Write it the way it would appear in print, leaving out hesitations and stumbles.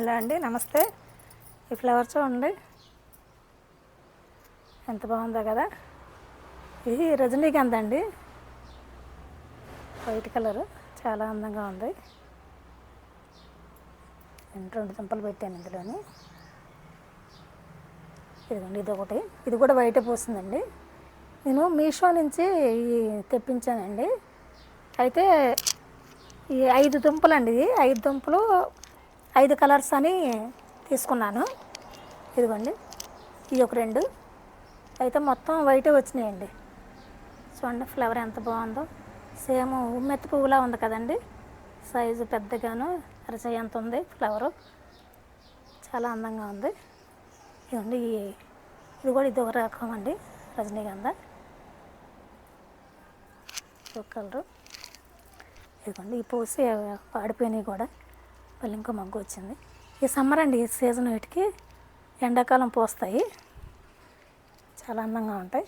Hello అండి, నమస్తే. ఈ ఫ్లవర్ చూడండి ఎంత బాగుందో కదా. ఇది రజనీకాంత్ అండి, వైట్ కలర్, చాలా అందంగా ఉంది. రెండు దుంపలు పెట్టాను ఇందులోని. ఇదిగోండి, ఇది ఒకటి, ఇది కూడా వైటే పూస్తుందండి. నేను మీషో నుంచి తెప్పించానండి. అయితే ఈ 5 దుంపలు అండి, ఇది 5 దుంపలు 5 కలర్స్ అని తీసుకున్నాను. ఇదిగోండి, ఇవి ఒక 2, అయితే మొత్తం వైటే వచ్చినాయండి. చూడండి ఫ్లవర్ ఎంత బాగుందో, సేమ్ ఉమ్మెత్తి పువ్వులా ఉంది కదండి. సైజు పెద్దగాను, అరచేయి ఎంత ఉంది ఫ్లవరు, చాలా అందంగా ఉంది. ఇదిగోండి, ఇది కూడా ఇది ఒక రకం అండి, రజనీగంధ ఒక కలరు. ఇదిగోండి, ఈ పూసి వాడిపోయినాయి కూడా, మళ్ళీ ఇంకో మొగ్గు వచ్చింది. ఈ సమ్మర్ అండి, ఈ సీజన్ వీటికి, ఎండాకాలం పూస్తాయి, చాలా అందంగా ఉంటాయి.